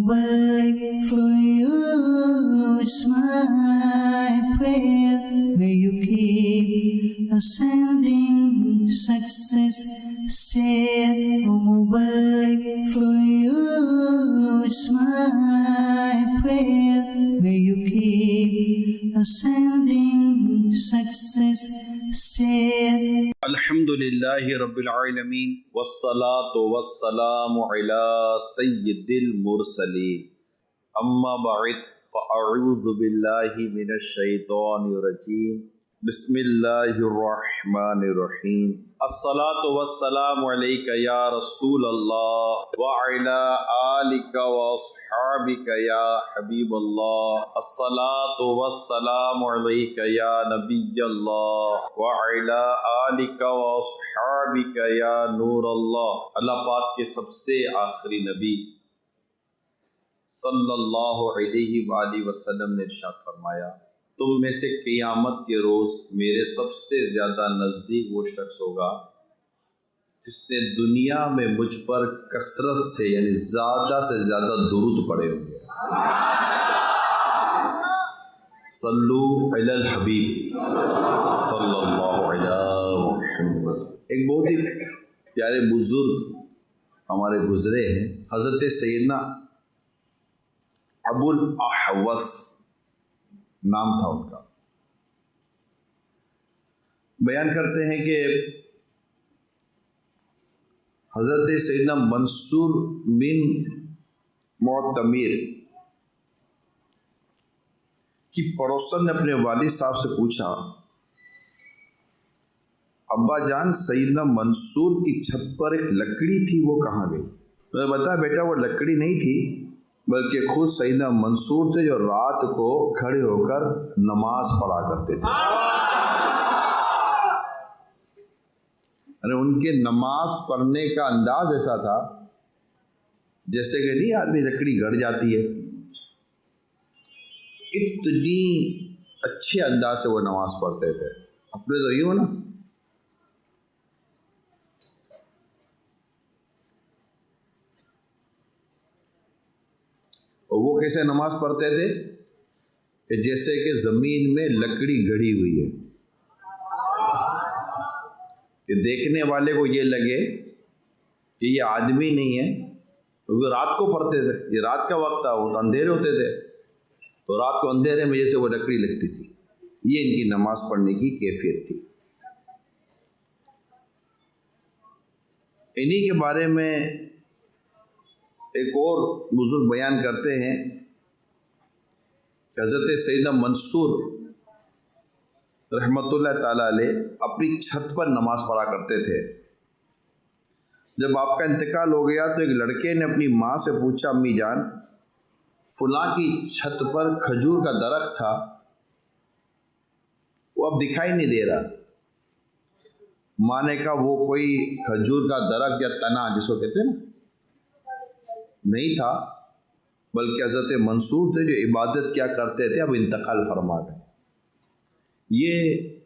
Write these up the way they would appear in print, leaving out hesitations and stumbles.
Mubarak for you, it's my prayer. May you keep ascending success. Say, oh Mubarak for you, it's my prayer. May you keep ascending success. Say, الحمدللہ رب العالمین والصلاة والسلام علی سید المرسلین اما بعد فاعوذ باللہ من الشیطان الرجیم بسم اللہ الرحمن الرحیم الصلاة والسلام علیک یا رسول اللہ وعلی آلک واصحابک یا حبیب اللہ الصلاة والسلام علیک یا نبی اللہ وعلی آلک واصحابک یا نور اللہ۔ اللہ پاک کے سب سے آخری نبی صلی اللہ علیہ وآلہ وسلم نے ارشاد فرمایا، تم میں سے قیامت کے روز میرے سب سے زیادہ نزدیک وہ شخص ہوگا جس نے دنیا میں مجھ پر کثرت سے یعنی زیادہ سے زیادہ درود پڑھے ہوں گے۔ صلو علی الحبیب صلی اللہ علیہ محمد۔ ایک بہت ہی پیارے بزرگ ہمارے گزرے ہیں، حضرت سیدنا ابو الاحوص نام تھا ان کا۔ بیان کرتے ہیں کہ حضرت سیدنا منصور بن معتمر کی پڑوسن نے اپنے والد صاحب سے پوچھا، ابا جان سیدنا منصور کی چھت پر ایک لکڑی تھی وہ کہاں گئی؟ میں نے بتایا بیٹا وہ لکڑی نہیں تھی بلکہ خود سیدنا منصور تھے جو رات کو کھڑے ہو کر نماز پڑھا کرتے تھے۔ ان کے نماز پڑھنے کا انداز ایسا تھا جیسے کہ نہیں آدمی لکڑی گڑ جاتی ہے، اتنی اچھے انداز سے وہ نماز پڑھتے تھے۔ اپنے تو یہ ہو نا، اور وہ کیسے نماز پڑھتے تھے کہ جیسے کہ زمین میں لکڑی گڑی ہوئی ہے، کہ دیکھنے والے کو یہ لگے کہ یہ آدمی نہیں ہے، کیونکہ رات کو پڑھتے تھے، یہ رات کا وقت تھا، وہ تو اندھیرے ہوتے تھے، تو رات کو اندھیرے میں جیسے وہ لکڑی لگتی تھی، یہ ان کی نماز پڑھنے کی کیفیت تھی۔ انہی کے بارے میں ایک اور بزرگ بیان کرتے ہیں کہ حضرت سیدنا منصور رحمۃ اللہ تعالیٰ علیہ اپنی چھت پر نماز پڑھا کرتے تھے۔ جب آپ کا انتقال ہو گیا تو ایک لڑکے نے اپنی ماں سے پوچھا، امی جان فلاں کی چھت پر کھجور کا درخت تھا وہ اب دکھائی نہیں دے رہا۔ ماں نے کہا وہ کوئی کھجور کا درخت یا تنا جس کو کہتے ہیں نا نہیں تھا، بلکہ حضرت منصور تھے جو عبادت کیا کرتے تھے، اب انتقال فرما گئے۔ یہ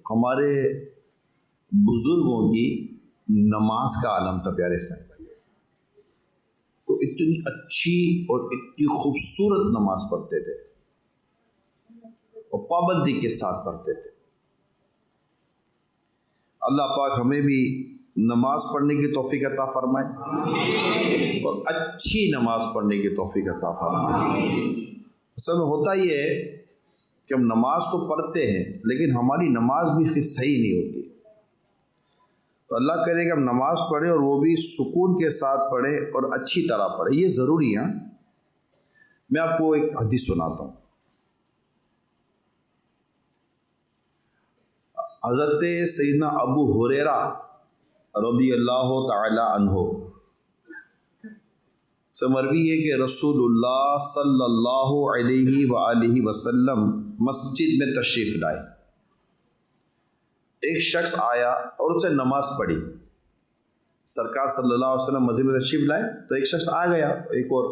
ہمارے بزرگوں کی نماز کا عالم تھا پیارے اسلام بھائی، تو اتنی اچھی اور اتنی خوبصورت نماز پڑھتے تھے اور پابندی کے ساتھ پڑھتے تھے۔ اللہ پاک ہمیں بھی نماز پڑھنے کی توفیق عطا فرمائے اور اچھی نماز پڑھنے کی توفیق عطا فرمائے۔ اصل میں ہوتا یہ ہے کہ ہم نماز تو پڑھتے ہیں لیکن ہماری نماز بھی پھر صحیح نہیں ہوتی، تو اللہ کرے کہ ہم نماز پڑھیں اور وہ بھی سکون کے ساتھ پڑھیں اور اچھی طرح پڑھیں، یہ ضروری ہے۔ میں آپ کو ایک حدیث سناتا ہوں۔ حضرت سیدنا ابو ہریرہ رضی اللہ تعالی عنہ سے مروی ہے کہ رسول اللہ صلی اللہ علیہ وآلہ وسلم مسجد میں تشریف لائے۔ ایک شخص آیا اور اسے نماز پڑھی۔ سرکار صلی اللہ علیہ وسلم مسجد میں تشریف لائے تو ایک شخص آ گیا، ایک اور،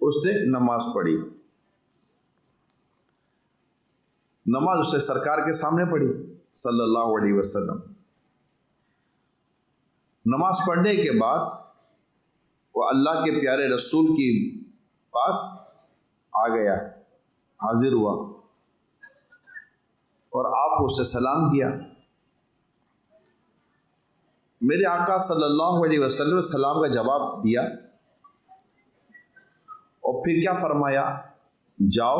اس نے نماز پڑھی۔ نماز اسے سرکار کے سامنے پڑھی صلی اللہ علیہ وسلم۔ نماز پڑھنے کے بعد وہ اللہ کے پیارے رسول کی پاس آ گیا، حاضر ہوا اور آپ کو اس سے سلام کیا۔ میرے آقا صلی اللہ علیہ وسلم نے سلام کا جواب دیا اور پھر کیا فرمایا؟ جاؤ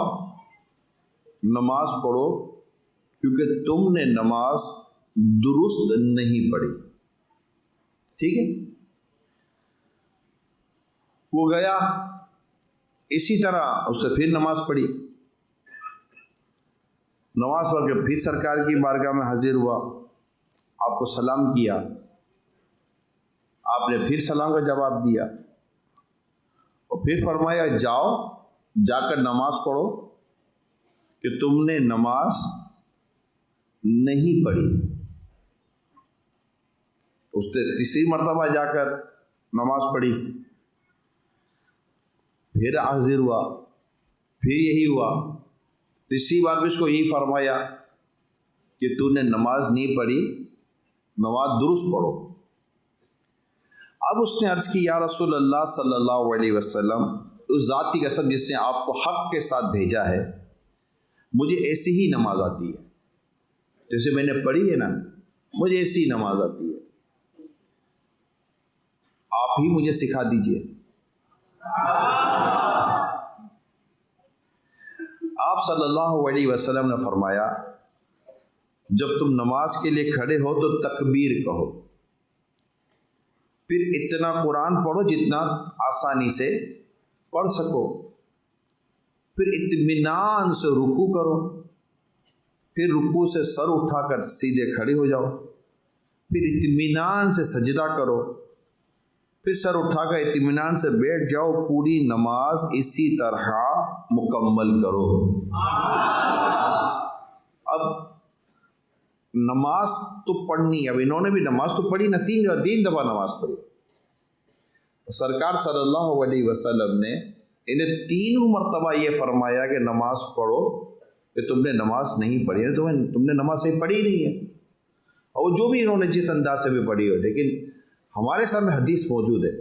نماز پڑھو کیونکہ تم نے نماز درست نہیں پڑھی۔ ٹھیک ہے، وہ گیا، اسی طرح اس سے پھر نماز پڑھی، نماز پڑھ کے پھر سرکار کی بارگاہ میں حاضر ہوا، آپ کو سلام کیا، آپ نے پھر سلام کا جواب دیا اور پھر فرمایا جاؤ جا کر نماز پڑھو کہ تم نے نماز نہیں پڑھی۔ اس نے تیسری مرتبہ جا کر نماز پڑھی، پھر حاضر ہوا، پھر یہی ہوا، تیسری بار بھی اس کو یہی فرمایا کہ تو نے نماز نہیں پڑھی، نماز درست پڑھو۔ اب اس نے عرض کی یا رسول اللہ صلی اللہ علیہ وسلم، اس ذات کی قسم جس نے آپ کو حق کے ساتھ بھیجا ہے، مجھے ایسی ہی نماز آتی ہے جیسے میں نے پڑھی ہے نا، مجھے ایسی ہی نماز آتی ہے، آپ ہی مجھے سکھا دیجئے۔ آپ صلی اللہ علیہ وسلم نے فرمایا جب تم نماز کے لیے کھڑے ہو تو تکبیر کہو، پھر اتنا قرآن پڑھو جتنا آسانی سے پڑھ سکو، پھر اطمینان سے رکوع کرو، پھر رکوع سے سر اٹھا کر سیدھے کھڑے ہو جاؤ، پھر اطمینان سے سجدہ کرو، پھر سر اٹھا کر اطمینان سے بیٹھ جاؤ، پوری نماز اسی طرح مکمل کرو۔ اب نماز تو پڑھنی، اب انہوں نے بھی نماز تو پڑھی نا، تین دفعہ نماز پڑھی، سرکار صلی اللہ علیہ وسلم نے انہیں تینوں مرتبہ یہ فرمایا کہ نماز پڑھو کہ تم نے نماز نہیں پڑھی ہے، تم نے نماز صحیح پڑھی نہیں ہے، اور جو بھی انہوں نے جس انداز سے بھی پڑھی ہو، لیکن ہمارے سامنے حدیث موجود ہے،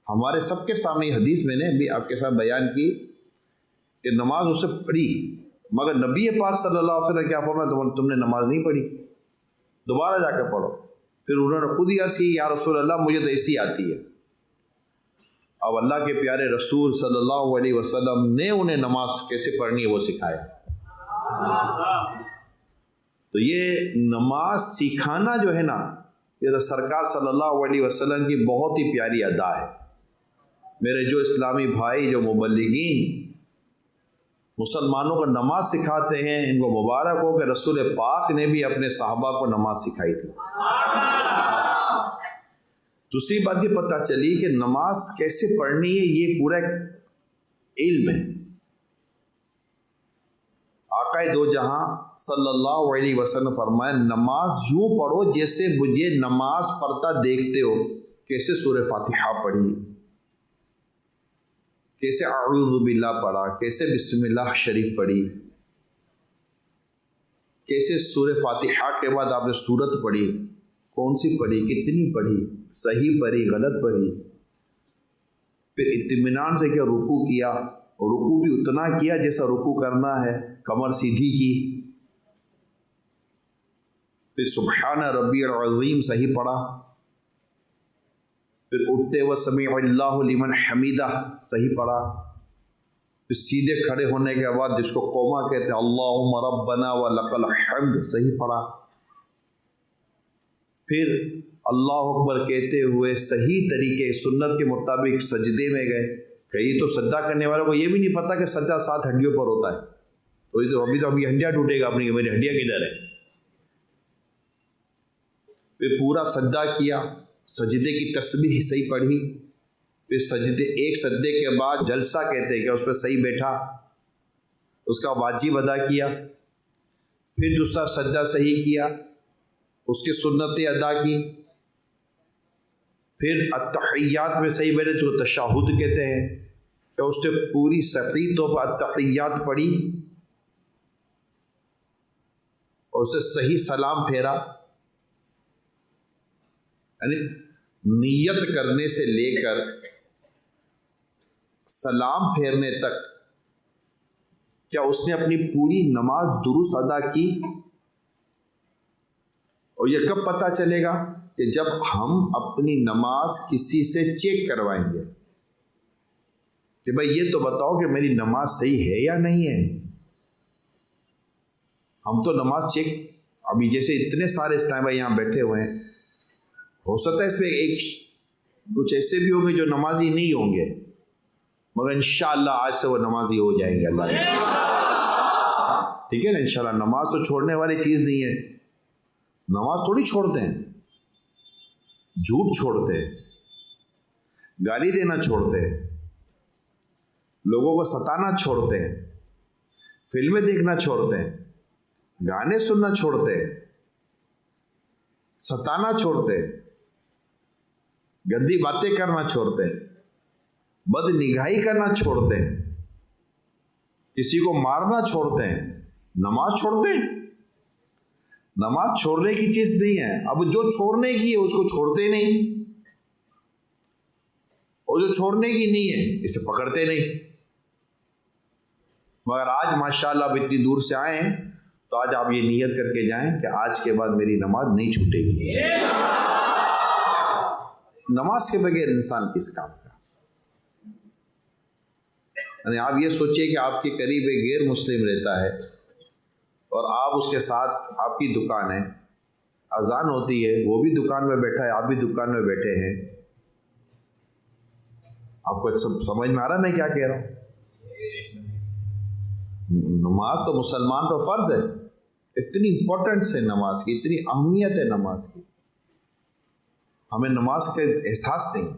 ہمارے سب کے سامنے حدیث میں نے بھی آپ کے ساتھ بیان کی کہ نماز اسے پڑھی، مگر نبی پاک صلی اللہ علیہ وسلم کیا فرمایا؟ تم نے نماز نہیں پڑھی، دوبارہ جا کے پڑھو۔ پھر انہوں نے خود ہی عرض کی یا رسول اللہ مجھے تو ایسی آتی ہے۔ اب اللہ کے پیارے رسول صلی اللہ علیہ وسلم نے انہیں نماز کیسے پڑھنی ہے وہ سکھایا۔ تو یہ نماز سکھانا جو ہے نا، یہ سرکار صلی اللہ علیہ وسلم کی بہت ہی پیاری ادا ہے۔ میرے جو اسلامی بھائی، جو مبلغین مسلمانوں کو نماز سکھاتے ہیں، ان کو مبارک ہو کہ رسول پاک نے بھی اپنے صحابہ کو نماز سکھائی تھی۔ دوسری بات یہ پتہ چلی کہ نماز کیسے پڑھنی ہے، یہ پورا علم ہے۔ آقا دو جہاں صلی اللہ علیہ وسلم فرمائے نماز یوں پڑھو جیسے مجھے نماز پڑھتا دیکھتے ہو، کیسے سورہ فاتحہ پڑھی، کیسے اعوذ باللہ پڑھا، کیسے بسم اللہ شریف پڑھی، کیسے سورہ فاتحہ کے بعد آپ نے سورت پڑھی، کون سی پڑھی، کتنی پڑھی، صحیح پڑھی، غلط پڑھی، پھر اطمینان سے کیا رکوع کیا، اور رکوع بھی اتنا کیا جیسا رکوع کرنا ہے، کمر سیدھی کی، پھر سبحان ربی العظیم صحیح پڑھا، پھر اٹھتے ہوئے سمیع اللہ لمن حمیدہ صحیح پڑھا، پھر سیدھے کھڑے ہونے کے بعد جس کو قوما کہتے ہیں اللہم ربنا ولک الحمد صحیح پڑھا، پھر اللہ اکبر کہتے ہوئے صحیح طریقے سنت کے مطابق سجدے میں گئے۔ کئی تو سجدہ کرنے والوں کو یہ بھی نہیں پتا کہ سجدہ 7 ہڈیوں پر ہوتا ہے، تو ابھی ہڈیاں ٹوٹے گا اپنی، میری ہڈیاں کدھر ہے؟ پھر پورا سجدہ کیا، سجدے کی تسبیح صحیح پڑھی، پھر ایک سجدے کے بعد جلسہ کہتے ہیں کہ اس پہ صحیح بیٹھا، اس کا واجب ادا کیا، پھر دوسرا سجدہ صحیح کیا، اس کی سنتیں ادا کی، پھر التحیات میں صحیح بیٹھے جو تشہد کہتے ہیں کہ اس نے پوری صحیح طور پر التحیات پڑھی اور اسے صحیح سلام پھیرا، یعنی نیت کرنے سے لے کر سلام پھیرنے تک کیا اس نے اپنی پوری نماز درست ادا کی؟ اور یہ کب پتہ چلے گا؟ کہ جب ہم اپنی نماز کسی سے چیک کروائیں گے کہ بھائی یہ تو بتاؤ کہ میری نماز صحیح ہے یا نہیں ہے. ہم تو نماز چیک ابھی جیسے اتنے سارے اس ٹائم یہاں بیٹھے ہوئے ہیں، ہو سکتا ہے اس میں ایک کچھ ایسے بھی ہوں گے جو نمازی نہیں ہوں گے، مگر انشاءاللہ آج سے وہ نمازی ہو جائیں گے اللہ نے. ٹھیک ہے نا؟ انشاءاللہ نماز تو چھوڑنے والی چیز نہیں ہے. نماز تھوڑی چھوڑتے ہیں، جھوٹ چھوڑتے ہیں، گالی دینا چھوڑتے ہیں، لوگوں کو ستانا چھوڑتے ہیں، فلمیں دیکھنا چھوڑتے ہیں، گانے سننا چھوڑتے ہیں، ستانا چھوڑتے ہیں، گندی باتیں کرنا چھوڑتے ہیں، بد نگاہی کرنا چھوڑتے ہیں، کسی کو مارنا چھوڑتے ہیں. نماز چھوڑتے ہیں؟ نماز چھوڑنے کی چیز نہیں ہے. اب جو چھوڑنے کی ہے اس کو چھوڑتے نہیں، اور جو چھوڑنے کی نہیں ہے اسے پکڑتے نہیں. مگر آج ماشاءاللہ اب اتنی دور سے آئے ہیں تو آج آپ یہ نیت کر کے جائیں کہ آج کے بعد میری نماز نہیں چھوٹے گی. نماز کے بغیر انسان کس کام کا؟ یعنی آپ یہ سوچئے کہ آپ کے قریب ایک غیر مسلم رہتا ہے اور آپ اس کے ساتھ، آپ کی دکان ہے، اذان ہوتی ہے، وہ بھی دکان میں بیٹھا ہے، آپ بھی دکان میں بیٹھے ہیں. آپ کو سمجھ میں آ رہا ہے میں کیا کہہ رہا ہوں؟ نماز تو مسلمان پر فرض ہے. اتنی امپورٹنس ہے نماز کی، اتنی اہمیت ہے نماز کی، ہمیں نماز کا احساس نہیں.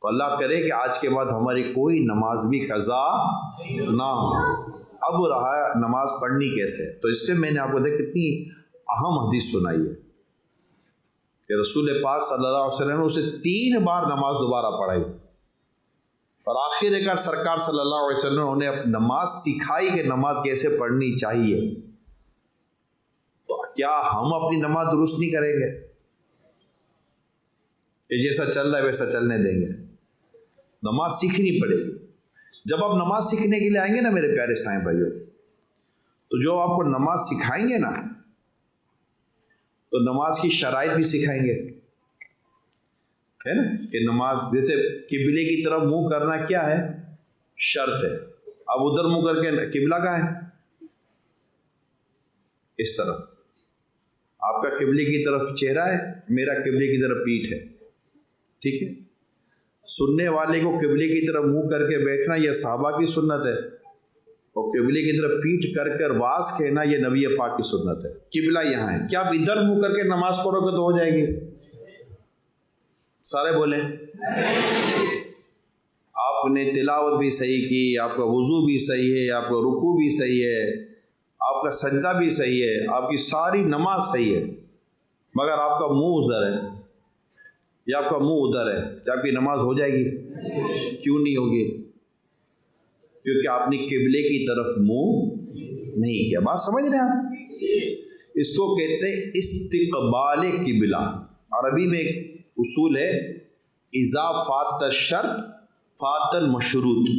تو اللہ کرے کہ آج کے بعد ہماری کوئی نماز بھی قضا نہ ہو. اب رہا نماز پڑھنی کیسے، تو اس لیے میں نے آپ کو دیکھ کتنی اہم حدیث سنائی ہے کہ رسول پاک صلی اللہ علیہ وسلم نے اسے 3 بار نماز دوبارہ پڑھائی، اور آخر کار سرکار صلی اللہ علیہ وسلم نے انہیں نماز سکھائی کہ نماز کیسے پڑھنی چاہیے. تو کیا ہم اپنی نماز درست نہیں کریں گے کہ جیسا چل رہا ہے ویسا چلنے دیں گے؟ نماز سیکھنی پڑے گی. جب آپ نماز سیکھنے کے لیے آئیں گے نا میرے پیارے اسلام بھائیوں، تو جو آپ کو نماز سکھائیں گے نا تو نماز کی شرائط بھی سکھائیں گے، ہے نا؟ کہ نماز جیسے قبلے کی طرف منہ کرنا کیا ہے؟ شرط ہے. اب ادھر منہ کر کے قبلہ کہاں ہے؟ اس طرف. آپ کا قبلے کی طرف چہرہ ہے، میرا قبلے کی طرف پیٹھ ہے. ٹھیک ہے؟ سننے والے کو قبلے کی طرف منہ کر کے بیٹھنا یہ صحابہ کی سنت ہے، اور قبلے کی طرف پیٹھ کر کر واز کہنا یہ نبی پاک کی سنت ہے. قبلہ یہاں ہے. کیا آپ ادھر منہ کر کے نماز پڑھو گے تو ہو جائے گی؟ سارے بولیں. آپ نے تلاوت بھی صحیح کی، آپ کا وضو بھی صحیح ہے، آپ کا رکوع بھی صحیح ہے، آپ کا سجدہ بھی صحیح ہے، آپ کی ساری نماز صحیح ہے، مگر آپ کا منہ ادھر ہے یا آپ کا منہ ادھر ہے، کیا آپ کی نماز ہو جائے گی؟ کیوں نہیں ہوگی؟ کیونکہ آپ نے قبلے کی طرف منہ نہیں کیا. بات سمجھ رہے ہیں آپ؟ اس کو کہتے ہیں استقبال قبلہ. عربی میں ایک اصول ہے، اذا فات الشرط فات المشروط.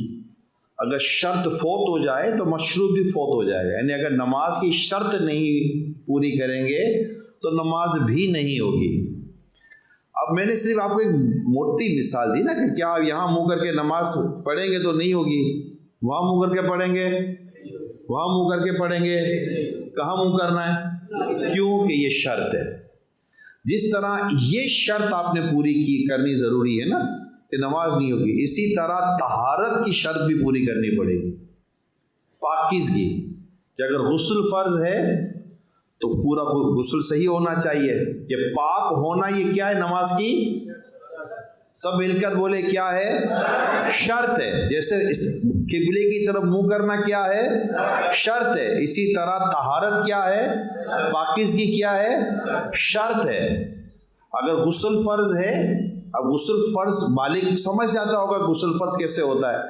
اگر شرط فوت ہو جائے تو مشروط بھی فوت ہو جائے گا. یعنی اگر نماز کی شرط نہیں پوری کریں گے تو نماز بھی نہیں ہوگی. اب میں نے صرف آپ کو ایک موٹی مثال دی نا کہ کیا یہاں منہ کر کے نماز پڑھیں گے تو نہیں ہوگی، وہاں منہ کر کے پڑھیں گے، وہاں منہ کر کے پڑھیں گے. کہاں منہ کرنا ہے؟ کیوں کہ یہ شرط ہے. جس طرح یہ شرط آپ نے پوری کرنی ضروری ہے نا کہ نماز نہیں ہوگی، اسی طرح طہارت کی شرط بھی پوری کرنی پڑے گی. پاکیزگی کہ اگر غسل فرض ہے تو پورا غسل صحیح ہونا چاہیے. کہ پاک ہونا یہ کیا ہے؟ نماز کی سب مل کر بولے کیا ہے؟ شرط ہے. جیسے قبلے کی طرف منہ کرنا کیا ہے؟ شرط ہے. اسی طرح طہارت کیا ہے؟ پاکیزگی کیا ہے؟ شرط ہے. اگر غسل فرض ہے، اب غسل فرض بالغ سمجھ جاتا ہوگا غسل فرض کیسے ہوتا ہے،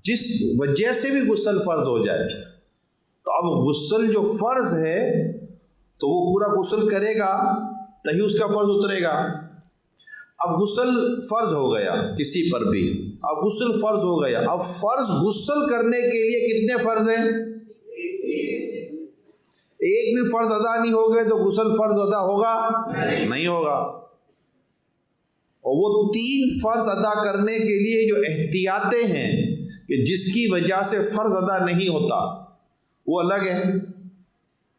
جس وجہ سے بھی غسل فرض ہو جائے. تو اب غسل جو فرض ہے تو وہ پورا غسل کرے گا تبھی اس کا فرض اترے گا. اب غسل فرض ہو گیا کسی پر بھی، اب غسل فرض ہو گیا، اب فرض غسل کرنے کے لیے کتنے فرض ہیں؟ ایک بھی فرض ادا نہیں ہو گئے تو غسل فرض ادا ہوگا نہیں ہوگا۔ اور وہ 3 فرض ادا کرنے کے لیے جو احتیاطیں ہیں کہ جس کی وجہ سے فرض ادا نہیں ہوتا وہ الگ ہے۔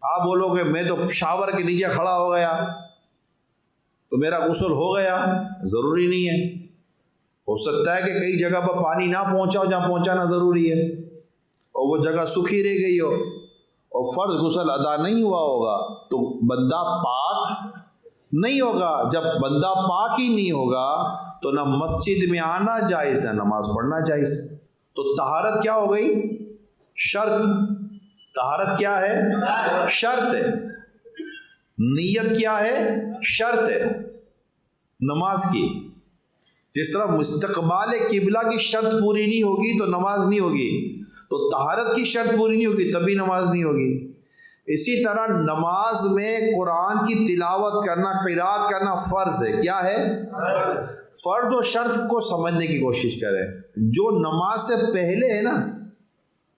آپ بولو کہ میں تو شاور کے نیچے کھڑا ہو گیا تو میرا غسل ہو گیا، ضروری نہیں ہے۔ ہو سکتا ہے کہ کئی جگہ پر پانی نہ پہنچا ہو جہاں پہنچانا ضروری ہے، اور وہ جگہ سوکھی رہ گئی ہو اور فرض غسل ادا نہیں ہوا ہوگا تو بندہ پاک نہیں ہوگا۔ جب بندہ پاک ہی نہیں ہوگا تو نہ مسجد میں آنا جائز ہے، نماز پڑھنا جائز ہے۔ تو طہارت کیا ہو گئی؟ شرط۔ طہارت کیا ہے؟ شرط ہے۔ نیت کیا ہے؟ شرط ہے نماز کی۔ جس طرح مستقبال قبلہ کی شرط پوری نہیں ہوگی تو نماز نہیں ہوگی، تو طہارت کی شرط پوری نہیں ہوگی تبھی نماز نہیں ہوگی۔ اسی طرح نماز میں قرآن کی تلاوت کرنا، قرات کرنا فرض ہے۔ کیا ہے؟ فرض و شرط کو سمجھنے کی کوشش کریں۔ جو نماز سے پہلے ہے نا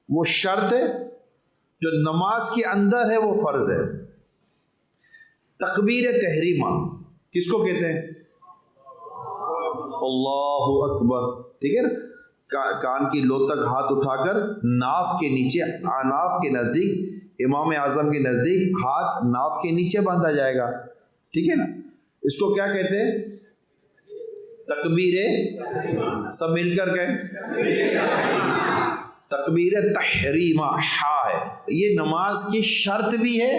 وہ شرط ہے، جو نماز کے اندر ہے وہ فرض ہے۔ تکبیر تحریمہ کس کو کہتے ہیں؟ اللہ اکبر، ٹھیک ہے نا؟ کان کی لو تک ہاتھ اٹھا کر ناف کے نیچے، ناف کے نزدیک، امام اعظم کے نزدیک ہاتھ ناف کے نیچے باندھا جائے گا، ٹھیک ہے نا؟ اس کو کیا کہتے ہیں؟ تکبیر، سب مل کر کہیں تکبیر تحریمہ، ہا ہے۔ یہ نماز کی شرط بھی ہے۔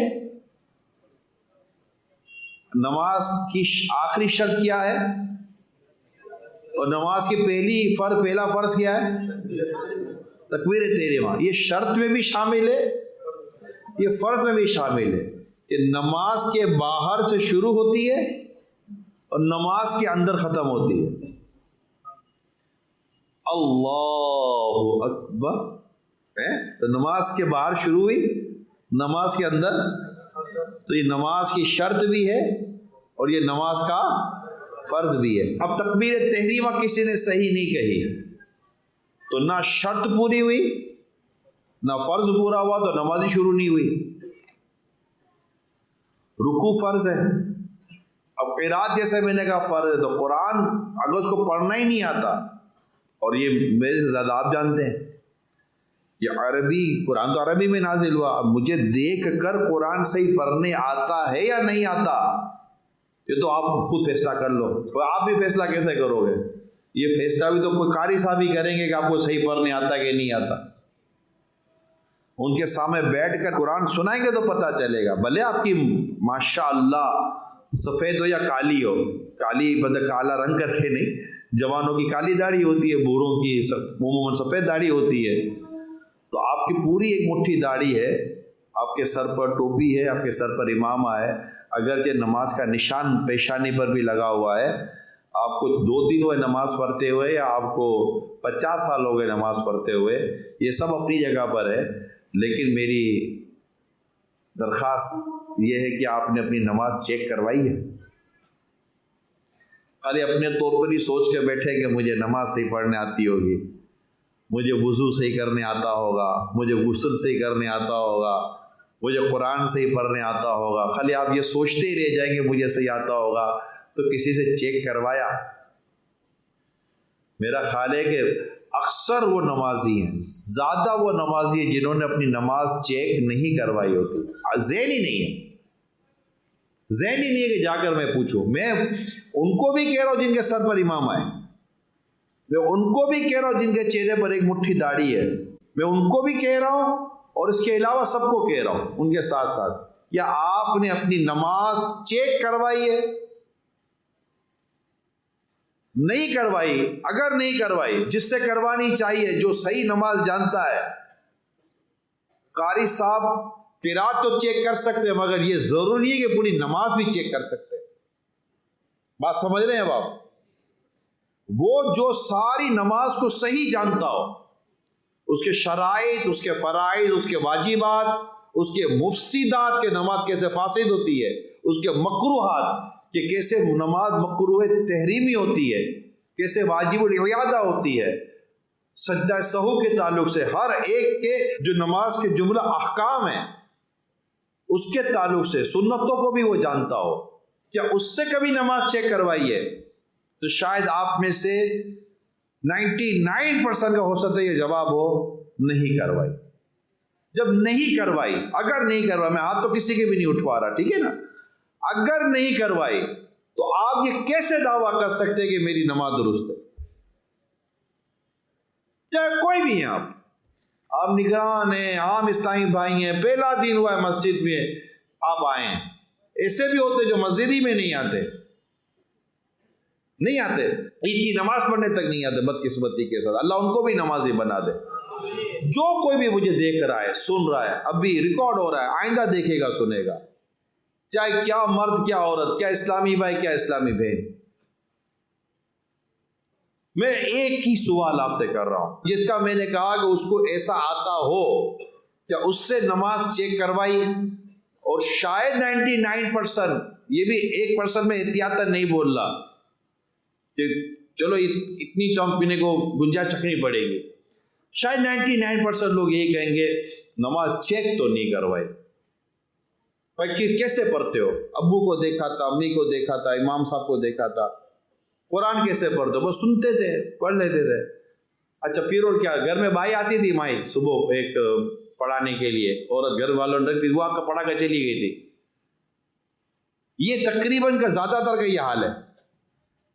نماز کی آخری شرط کیا ہے؟ اور نماز کی پہلا فرض کیا ہے؟ تکبیر تحریمہ۔ یہ شرط میں بھی شامل ہے، یہ فرض میں بھی شامل ہے کہ نماز کے باہر سے شروع ہوتی ہے اور نماز کے اندر ختم ہوتی ہے۔ اللہ اکبر ہے تو نماز کے باہر شروع ہوئی، نماز کے اندر، تو یہ نماز کی شرط بھی ہے اور یہ نماز کا فرض بھی ہے۔ اب تکبیر تحریمہ کسی نے صحیح نہیں کہی تو نہ شرط پوری ہوئی نہ فرض پورا ہوا تو نماز ہی شروع نہیں ہوئی۔ رکوع فرض ہے، اب قرات جیسے میں نے کہا فرض ہے، تو قرآن اگر اس کو پڑھنا ہی نہیں آتا، اور یہ میرے سے زیادہ آپ جانتے ہیں کہ عربی قرآن تو عربی میں نازل ہوا، اب مجھے دیکھ کر قرآن صحیح پڑھنے آتا ہے یا نہیں آتا یہ تو آپ خود فیصلہ کر لو۔ آپ بھی فیصلہ کیسے کرو گے؟ یہ فیصلہ بھی تو کوئی قاری صاحب ہی کریں گے کہ آپ کو صحیح پڑھنے آتا ہے کہ نہیں آتا۔ ان کے سامنے بیٹھ کر قرآن سنائیں گے تو پتہ چلے گا، بھلے آپ کی ماشاء اللہ سفید ہو یا کالی ہو، کالی مطلب کالا رنگ کر کے نہیں، جوانوں کی کالی داڑھی ہوتی ہے، بوڑھوں کی عموماً سفید داڑھی ہوتی ہے، تو آپ کی پوری ایک مٹھی داڑھی ہے، آپ کے سر پر ٹوپی ہے، آپ کے سر پر امامہ ہے، اگرچہ نماز کا نشان پیشانی پر بھی لگا ہوا ہے، آپ کو 2 دن ہوئے نماز پڑھتے ہوئے یا آپ کو 50 سال ہو گئے نماز پڑھتے ہوئے، یہ سب اپنی جگہ پر ہے، لیکن میری درخواست یہ ہے کہ آپ نے اپنی نماز چیک کروائی ہے؟ خالی اپنے طور پر ہی سوچ کے بیٹھے کہ مجھے نماز صحیح پڑھنے آتی ہوگی، مجھے وضو صحیح کرنے آتا ہوگا، مجھے غسل صحیح کرنے آتا ہوگا، مجھے قرآن صحیح پڑھنے آتا ہوگا، خالی آپ یہ سوچتے ہی رہ جائیں گے مجھے صحیح آتا ہوگا، تو کسی سے چیک کروایا؟ میرا خیال ہے کہ اکثر وہ نمازی ہیں، زیادہ وہ نمازی ہیں جنہوں نے اپنی نماز چیک نہیں کروائی ہوتی، ذہن ہی نہیں ہے، ذہن ہی نہیں ہے کہ جا کر میں پوچھوں۔ میں ان کو بھی کہہ رہا ہوں جن کے سر پر امام آئے، میں ان کو بھی کہہ رہا ہوں جن کے چہرے پر ایک مٹھی داڑھی ہے، میں ان کو بھی کہہ رہا ہوں اور اس کے علاوہ سب کو کہہ رہا ہوں ان کے ساتھ ساتھ، کیا آپ نے اپنی نماز چیک کروائی ہے؟ نہیں کروائی؟ اگر نہیں کروائی، جس سے کروانی چاہیے، جو صحیح نماز جانتا ہے، قاری صاحب قرات تو چیک کر سکتے ہیں مگر یہ ضروری ہے کہ پوری نماز بھی چیک کر سکتے ہیں۔ بات سمجھ رہے ہیں آپ؟ وہ جو ساری نماز کو صحیح جانتا ہو، اس کے شرائط، اس کے فرائض، اس کے واجبات، اس کے مفسدات، کے نماز کیسے فاسد ہوتی ہے، اس کے مکروہات کہ کیسے نماز مکروہ تحریمی ہوتی ہے، کیسے واجب العبادہ ہوتی ہے، سجدہ سہو کے تعلق سے ہر ایک کے جو نماز کے جملہ احکام ہیں اس کے تعلق سے سنتوں کو بھی وہ جانتا ہو، کیا اس سے کبھی نماز چیک کروائی ہے؟ تو شاید آپ میں سے 99% کا ہو سکتا ہے یہ جواب ہو نہیں کروائی۔ جب نہیں کروائی، اگر نہیں کروائی، میں ہاتھ تو کسی کے بھی نہیں اٹھوا رہا، ٹھیک ہے نا، اگر نہیں کروائی تو آپ یہ کیسے دعویٰ کر سکتے کہ میری نماز درست ہے؟ چاہے کوئی بھی ہیں آپ نگران ہیں، عام اسلامی بھائی ہیں، پہلا دن ہوا ہے مسجد میں آپ آئیں، ایسے بھی ہوتے جو مسجد ہی میں نہیں آتے، عید کی نماز پڑھنے تک نہیں آتے، بدقسمتی کے ساتھ، اللہ ان کو بھی نمازی بنا دے۔ جو کوئی بھی مجھے دیکھ رہا ہے، سن رہا ہے، ابھی ریکارڈ ہو رہا ہے، آئندہ دیکھے گا، سنے گا، چاہے کیا مرد کیا عورت، کیا اسلامی بھائی کیا اسلامی بہن، میں ایک ہی سوال آپ سے کر رہا ہوں، جس کا میں نے کہا کہ اس کو ایسا آتا ہو کیا اس سے نماز چیک کروائی؟ اور شاید 99%، یہ بھی 1% میں احتیاطاً نہیں بول رہا کہ چلو اتنی ٹام پینے کو گنجائش رکھنی پڑے گی، شاید 99% لوگ یہی کہیں گے نماز چیک تو نہیں کروائی۔ بھائی کیسے پڑھتے ہو؟ ابو کو دیکھا تھا، امی کو دیکھا تھا، امام صاحب کو دیکھا تھا، قرآن کیسے پڑھتے ہو؟ بس سنتے تھے، پڑھ لیتے تھے۔ اچھا پھر اور کیا، گھر میں بھائی آتی تھی مائی صبح ایک پڑھانے کے لیے، عورت گھر والوں نے وہ آپ کا پڑھا کر چلی گئی تھی۔ یہ تقریباً کا زیادہ تر کا یہ حال ہے۔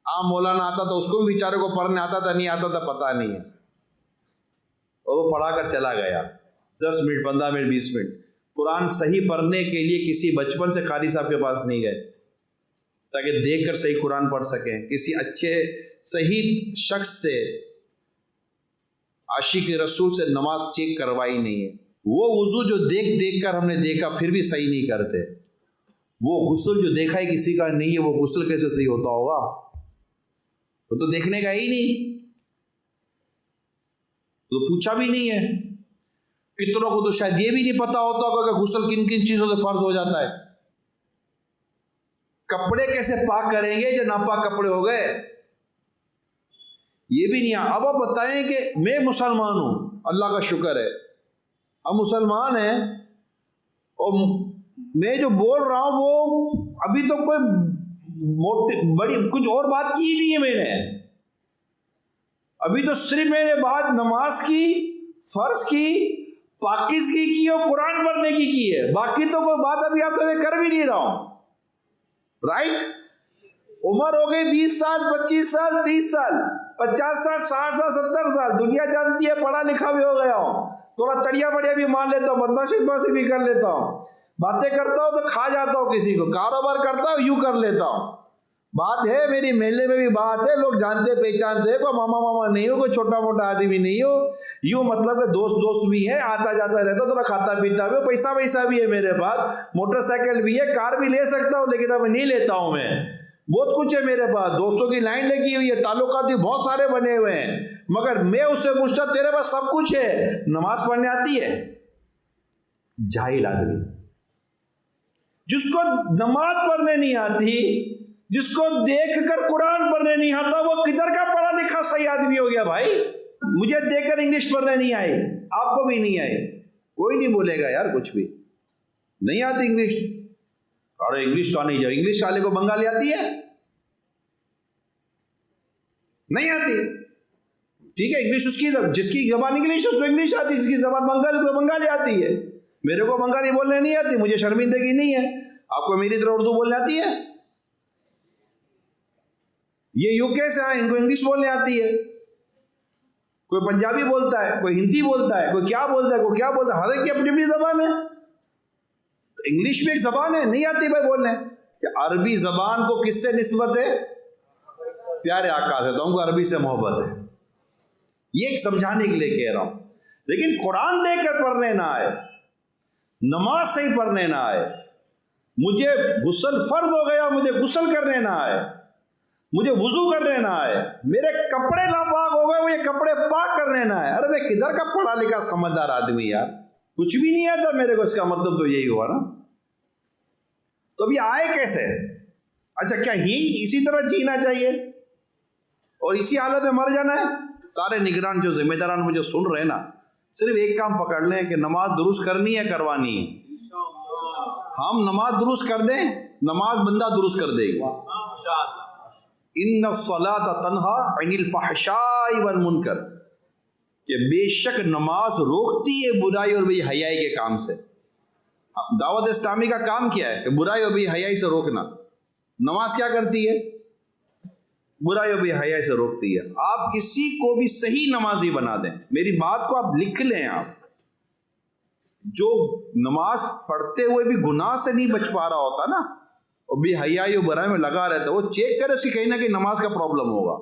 عام مولانا آتا تھا، اس کو بھی بیچارے کو پڑھنے آتا تھا نہیں آتا تھا پتہ نہیں ہے، اور وہ پڑھا کر چلا گیا 10 منٹ 15 منٹ 20 منٹ۔ قرآن صحیح پڑھنے کے لیے کسی بچپن سے قاری صاحب کے پاس نہیں گئے تاکہ دیکھ کر صحیح قرآن پڑھ سکیں، کسی اچھے صحیح شخص سے، عاشق رسول سے نماز چیک کروائی نہیں ہے۔ وہ وضو جو دیکھ کر ہم نے دیکھا پھر بھی صحیح نہیں کرتے، وہ غسل جو دیکھا ہی کسی کا نہیں ہے، وہ غسل کیسے صحیح ہوتا ہوگا؟ وہ تو دیکھنے کا ہی نہیں، تو پوچھا بھی نہیں ہے۔ کتنوں کو تو شاید یہ بھی نہیں پتا ہوتا ہوگا کہ غسل کن کن چیزوں سے فرض ہو جاتا ہے۔ کپڑے کیسے پاک کریں گے جو ناپاک کپڑے ہو گئے، یہ بھی نہیں۔ اب آپ بتائیں کہ میں مسلمان ہوں، اللہ کا شکر ہے ہم مسلمان ہیں، اور میں جو بول رہا ہوں وہ ابھی تو کوئی بڑی کچھ اور بات کی ہی نہیں ہے میں نے، ابھی تو صرف میں نے بات نماز کی، فرض کی، پاکیزگی کی اور قرآن پڑھنے کی ہے، باقی تو کوئی بات ابھی آپ سے میں کر بھی نہیں رہا ہوں، رائٹ؟ عمر ہو گئی 20 سال 25 سال 30 سال 50 سال 60 سال 70 سال، دنیا جانتی ہے، پڑھا لکھا بھی ہو گیا ہوں، تھوڑا تڑیا بڑیا بھی مان لیتا ہوں، بدماشی بھی کر لیتا ہوں، باتیں کرتا ہوں تو کھا جاتا ہوں کسی کو، کاروبار کرتا ہوں یوں کر لیتا ہوں، بات ہے میری محلے میں بھی بات ہے، لوگ جانتے پہچانتے ہیں، کوئی ماما نہیں ہو، کوئی چھوٹا موٹا آدمی نہیں ہو، یوں مطلب کہ دوست بھی ہے، آتا جاتا رہتا، تھوڑا کھاتا پیتا بھی، پیسہ بھی ہے میرے پاس، موٹر سائیکل بھی ہے، کار بھی لے سکتا ہوں، لیکن اب نہیں لیتا ہوں میں، بہت کچھ ہے میرے پاس، دوستوں کی لائن لگی ہوئی ہے، تعلقات بھی بہت سارے بنے ہوئے ہیں، مگر میں اس سے پوچھتا تیرے پاس سب کچھ ہے، نماز پڑھنے آتی ہے؟ جاہل آدمی، جس کو نماز پڑھنے نہیں آتی، جس کو دیکھ کر قرآن پڑھنے نہیں آتا، وہ کدھر کا پڑھا لکھا صحیح آدمی ہو گیا بھائی؟ مجھے دیکھ کر انگلش پڑھنے نہیں آئی، آپ کو بھی نہیں آئی، کوئی نہیں بولے گا یار کچھ بھی، نہیں آتی انگلش، اور انگلش تو نہیں جائے، انگلش والے کو بنگالی آتی ہے؟ نہیں آتی، ٹھیک ہے، انگلش اس کی، جس کی زبان انگلش اس کو انگلش آتی، جس کی زبان بنگالی اس کو بنگالی آتی ہے، میرے کو بنگالی بولنے نہیں آتی، مجھے شرمندگی نہیں ہے، آپ کو میری طرح اردو بولنے آتی ہے؟ یہ یو کے سے آئے، ان کو انگلش بولنے آتی ہے، کوئی پنجابی بولتا ہے، کوئی ہندی بولتا ہے، کوئی کیا بولتا ہے، کوئی کیا بولتا ہے، ہر ایک کی اپنی اپنی زبان ہے، تو انگلش میں ایک زبان ہے، نہیں آتی بھائی بولنے، کہ عربی زبان کو کس سے نسبت ہے؟ پیارے آقا سے، تو ہم کو عربی سے محبت ہے، یہ ایک سمجھانے کے لیے کہہ رہا ہوں، لیکن قرآن دیکھ کر پڑھنے نہ آئے، نماز صحیح پڑھنے نہ آئے، مجھے غسل فرض ہو گیا مجھے غسل کرنے نہ آئے، مجھے وضو کرنے نہ آئے، میرے کپڑے ناپاک ہو گئے مجھے کپڑے پاک کرنے نہ آئے، ارے میں کدھر کا پڑھا لکھا سمجھدار آدمی یار، کچھ بھی نہیں آتا میرے کو، اس کا مطلب تو یہی ہوا نا، تو ابھی آئے کیسے؟ اچھا کیا اسی طرح جینا چاہیے اور اسی حالت میں مر جانا ہے؟ سارے نگران جو ذمہ داران مجھے سن رہے ہیں نا، صرف ایک کام پکڑ لیں کہ نماز درست کرنی ہے، کروانی ہے۔ ہم نماز درست کر دیں، نماز بندہ درست کر دے گی۔ ان الصلاۃ تنہا عن الفحشاء والمنکر، کہ بے شک نماز روکتی ہے برائی اور بے حیائی کے کام سے۔ دعوت اسلامی کا کام کیا ہے؟ کہ برائی اور بے حیائی سے روکنا۔ نماز کیا کرتی ہے؟ برائی اور بے حیائی سے روکتی ہے۔ آپ کسی کو بھی صحیح نمازی بنا دیں، میری بات کو آپ لکھ لیں، آپ جو نماز پڑھتے ہوئے بھی گناہ سے نہیں بچ پا رہا ہوتا نا، اور بے حیائی اور برائی میں لگا رہتا، وہ چیک کرے اس کی کہیں نہ کہیں نماز کا پرابلم ہوگا۔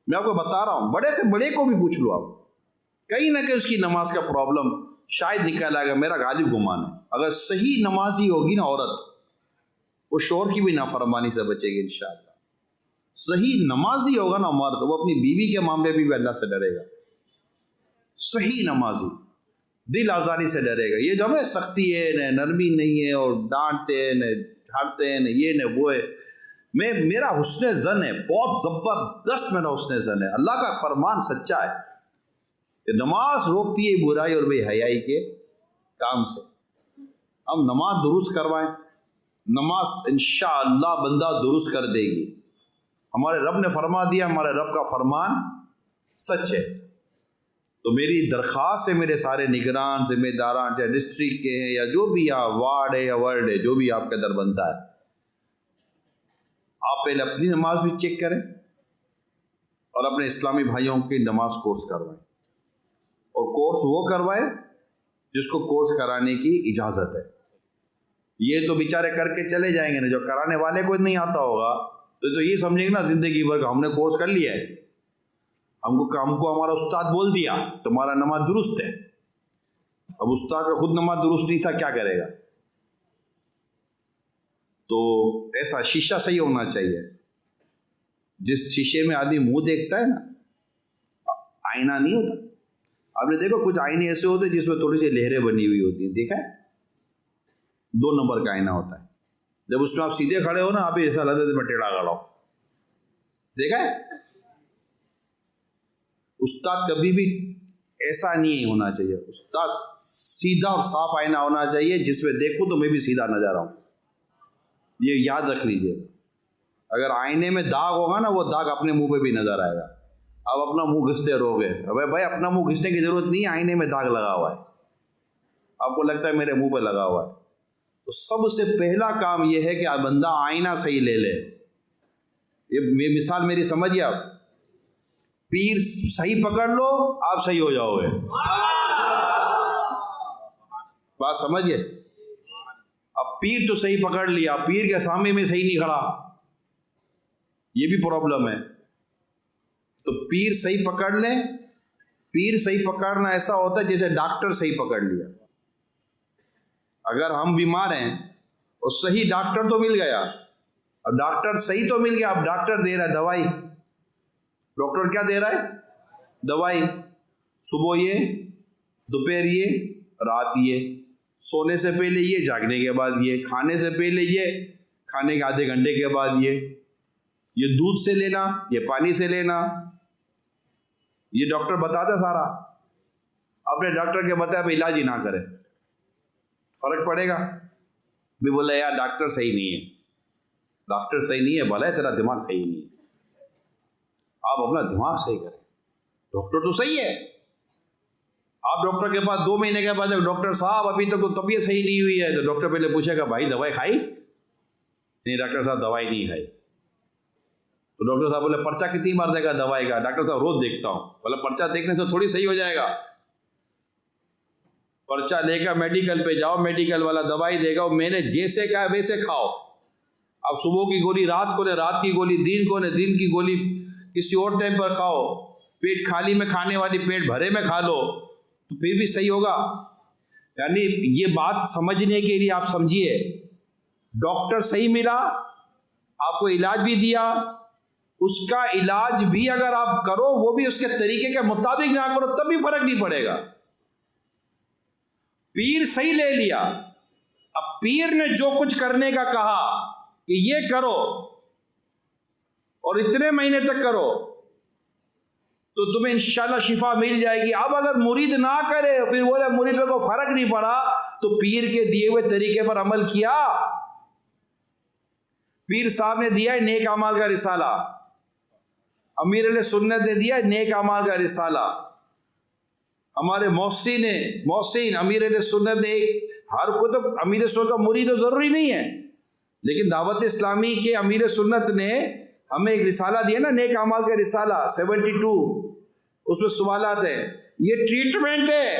میں آپ کو بتا رہا ہوں، بڑے سے بڑے کو بھی پوچھ لو آپ، کہیں نہ کہیں اس کی نماز کا پرابلم شاید نکل آئے گا، میرا غالب گمان ہے۔ اگر صحیح نمازی ہوگی نا عورت، وہ شوہر کی بھی نافرمانی سے بچے گی انشاءاللہ۔ صحیح نمازی ہوگا نا مرد، وہ اپنی بیوی کے معاملے بھی اللہ سے ڈرے گا۔ صحیح نمازی دل آزاری سے ڈرے گا۔ یہ جو ہمیں سختی ہے، نہ نرمی نہیں ہے، اور ڈانٹتے ہیں، نہ جھاڑتے ہیں، نہ یہ نہ وہ ہے، میرا حسن زن ہے، بہت زبردست میرا حسن زن ہے، اللہ کا فرمان سچا ہے کہ نماز روکتی ہے برائی اور بے حیائی کے کام سے۔ ہم نماز درست کروائیں، نماز انشاءاللہ بندہ درست کر دے گی۔ ہمارے رب نے فرما دیا، ہمارے رب کا فرمان سچ ہے۔ تو میری درخواست ہے میرے سارے نگران، ذمہ داران، چاہے ڈسٹرکٹ کے ہیں یا جو بھی یہاں وارڈ ہے یا ورڈ ہے، جو بھی آپ کے در بنتا ہے، آپ پہلے اپنی نماز بھی چیک کریں اور اپنے اسلامی بھائیوں کی نماز کورس کروائیں، اور کورس وہ کروائیں جس کو کورس کرانے کی اجازت ہے۔ یہ تو بیچارے کر کے چلے جائیں گے نا، جو کرانے والے کو نہیں آتا ہوگا تو یہ سمجھیں گے نا زندگی بھر کا ہم نے کورس کر لیا ہے، ہم کو ہمارا استاد بول دیا تمہارا نماز درست ہے۔ اب استاد کا خود نماز درست نہیں تھا، کیا کرے گا؟ تو ایسا شیشہ صحیح ہونا چاہیے۔ جس شیشے میں آدمی منہ دیکھتا ہے نا، آئینہ نہیں ہوتا، آپ نے دیکھو کچھ آئینے ایسے ہوتے ہیں جس میں تھوڑی سی لہریں بنی ہوئی ہوتی ہیں، دیکھا ہے؟ 2 نمبر کا آئینہ ہوتا ہے، جب اس میں آپ سیدھے کھڑے ہو نا، آپ ایسا لگتا ہے میں ٹیڑھا کھڑا ہوں، دیکھا ہے؟ استاد کبھی بھی ایسا نہیں ہونا چاہیے، استاد سیدھا اور صاف آئینہ ہونا چاہیے جس میں دیکھوں تو میں بھی سیدھا نظر آؤں۔ یہ یاد رکھ لیجیے، اگر آئینے میں داغ ہوگا نا، وہ داغ اپنے منہ پہ بھی نظر آئے گا، اب اپنا منہ گھستے رہو گے، ابے بھائی اپنا منہ گھسنے کی ضرورت نہیں ہے، آئینے میں داغ لگا ہوا ہے، آپ کو لگتا ہے میرے منہ پہ لگا ہوا ہے۔ تو سب سے پہلا کام یہ ہے کہ بندہ آئینہ صحیح لے لے۔ یہ مثال میری سمجھیے، آپ پیر صحیح پکڑ لو، آپ صحیح ہو جاؤ گے۔ بات سمجھیے، اب پیر تو صحیح پکڑ لیا، پیر کے سامنے میں صحیح نہیں کھڑا، یہ بھی پرابلم ہے۔ تو پیر صحیح پکڑ لیں۔ پیر صحیح پکڑنا ایسا ہوتا ہے جیسے ڈاکٹر صحیح پکڑ لیا۔ اگر ہم بیمار ہیں اور صحیح ڈاکٹر تو مل گیا، اور ڈاکٹر صحیح تو مل گیا، اب ڈاکٹر دے رہا ہے دوائی۔ ڈاکٹر کیا دے رہا ہے؟ دوائی۔ صبح یہ، دوپہر یہ، رات یہ، سونے سے پہلے یہ، جاگنے کے بعد یہ، کھانے سے پہلے یہ، کھانے کے آدھے گھنٹے کے بعد یہ دودھ سے لینا، یہ پانی سے لینا، یہ ڈاکٹر بتاتا سارا۔ اپنے ڈاکٹر کے بتایا پہ علاج ہی نہ کرے، فرق پڑے گا؟ بھی بولے یار ڈاکٹر صحیح نہیں ہے، ڈاکٹر صحیح نہیں ہے، بھلا ہے تیرا دماغ صحیح نہیں ہے، آپ اپنا دماغ صحیح کریں۔ ڈاکٹر تو صحیح ہے، آپ ڈاکٹر کے پاس 2 مہینے کے بعد ڈاکٹر صاحب ابھی تک تو طبیعت صحیح نہیں ہوئی ہے، تو ڈاکٹر پہلے پوچھے گا بھائی دوائی کھائی؟ نہیں ڈاکٹر صاحب دوائی نہیں کھائی۔ تو ڈاکٹر صاحب بولے پرچہ کتنی بار دے گا دوائی کا؟ ڈاکٹر صاحب روز دیکھتا ہوں۔ بولے پرچہ دیکھنے سے تھوڑی صحیح ہو جائے گا، پرچہ لے کر میڈیکل پہ جاؤ، میڈیکل والا دوائی دے گا، میں نے جیسے کہا ویسے کھاؤ۔ اب صبح کی گولی رات کو لے، رات کی گولی دن کو لے، دن کی گولی کسی اور ٹائم پر کھاؤ، پیٹ خالی میں کھانے والی پیٹ بھرے میں کھا لو، تو پھر بھی صحیح ہوگا۔ یعنی یہ بات سمجھنے کے لیے آپ سمجھیے، ڈاکٹر صحیح ملا، آپ کو علاج بھی دیا، اس کا علاج بھی اگر آپ کرو وہ بھی اس کے طریقے کے مطابق نہ کرو تب بھی فرق نہیں پڑے گا۔ پیر صحیح لے لیا، اب پیر نے جو کچھ کرنے کا کہا کہ یہ کرو اور اتنے مہینے تک کرو تو تمہیں انشاءاللہ شفا مل جائے گی. اب اگر مرید نہ کرے پھر بولے مرید کو فرق نہیں پڑا تو پیر کے دیے ہوئے طریقے پر عمل کیا. پیر صاحب نے دیا ہے نیک اعمال کا رسالہ, امیر علیہ سنت نے دیا ہے نیک اعمال کا رسالہ, ہمارے محسن امیر علیہ سنت نے ہر کو تو امیر سنت کا مرید تو ضروری نہیں ہے, لیکن دعوت اسلامی کے امیر سنت نے ہمیں ایک رسالہ دیا نا نیک اعمال کا رسالہ 72, اس میں سوالات ہیں. یہ ٹریٹمنٹ ہے,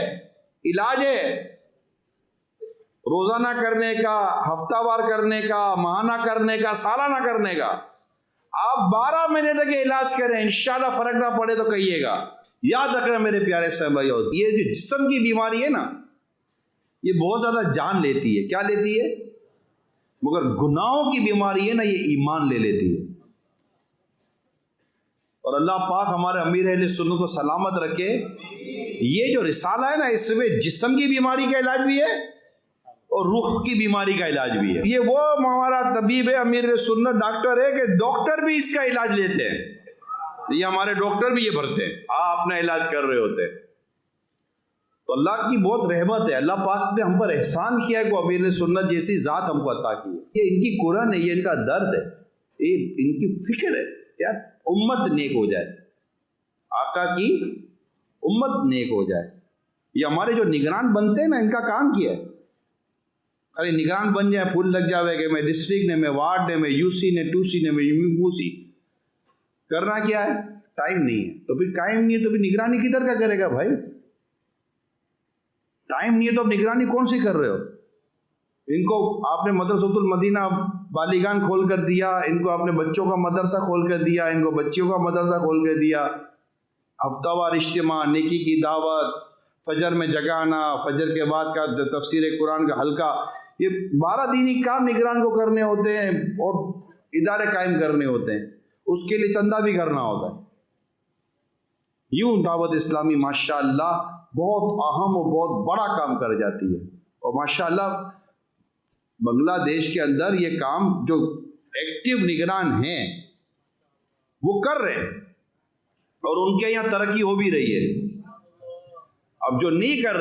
علاج ہے, روزانہ کرنے کا, ہفتہ وار کرنے کا, ماہانہ کرنے کا, سالانہ کرنے کا. آپ 12 مہینے تک یہ علاج کریں, انشاءاللہ فرق نہ پڑے تو کہیے گا. یاد رکھنا میرے پیارے صاحب بھائیو, یہ جو جسم کی بیماری ہے نا یہ بہت زیادہ جان لیتی ہے. کیا لیتی ہے؟ مگر گناہوں کی بیماری ہے نا یہ ایمان لے لیتی ہے. اور اللہ پاک ہمارے امیر اہل سنت کو سلامت رکھے. یہ جو رسالہ ہے نا اس میں جسم کی بیماری کا علاج بھی ہے اور روح کی بیماری کا علاج بھی ہے. یہ وہ ہمارا طبیب ہے امیر سنت ڈاکٹر ہے کہ ڈاکٹر بھی اس کا علاج لیتے ہیں. یہ ہمارے ڈاکٹر بھی یہ بھرتے ہیں, آپ اپنا علاج کر رہے ہوتے ہیں. تو اللہ کی بہت رحمت ہے, اللہ پاک نے ہم پر احسان کیا ہے کہ امیر سنت جیسی ذات ہم کو عطا کی ہے. یہ ان کی قرآن ہے, یہ ان کا درد ہے, یہ ان کی فکر ہے کیا امت نیک ہو جائے, آقا کی امت نیک ہو جائے. یہ ہمارے جو نگران بنتے ہیں نا ان کا کام کیا ہے, خالی نگران بن جائے, پھول لگ جاوے کہ میں ڈسٹرکٹ نے, میں وارڈ نے, میں یو سی نے, 2C نے, میں یو سی. کرنا کیا ہے؟ ٹائم نہیں ہے. تو پھر ٹائم نہیں ہے تو پھر نگرانی کدھر کا کرے گا بھائی؟ ٹائم نہیں ہے تو اب نگرانی کون سی کر رہے ہو؟ ان کو آپ نے مدرسۃ المدینہ بالیگان کھول کر دیا, ان کو آپ نے بچوں کا مدرسہ کھول کر دیا, ان کو بچیوں کا مدرسہ کھول کر دیا, ہفتہ وار اجتماع, نیکی کی دعوت, فجر میں جگانا, فجر کے بعد کا تفسیر قرآن کا حلقہ, یہ 12 دینی کام نگران کو کرنے ہوتے ہیں اور ادارے قائم کرنے ہوتے ہیں, اس کے لیے چندہ بھی کرنا ہوتا ہے. یوں دعوت اسلامی ماشاءاللہ بہت اہم اور بہت بڑا کام کر جاتی ہے. اور ماشاءاللہ بنگلہ دیش کے اندر یہ کام جو ایکٹیو نگران ہیں وہ کر رہے ہیں اور ان کے یہاں ترقی ہو بھی رہی ہے. اب جو نہیں کر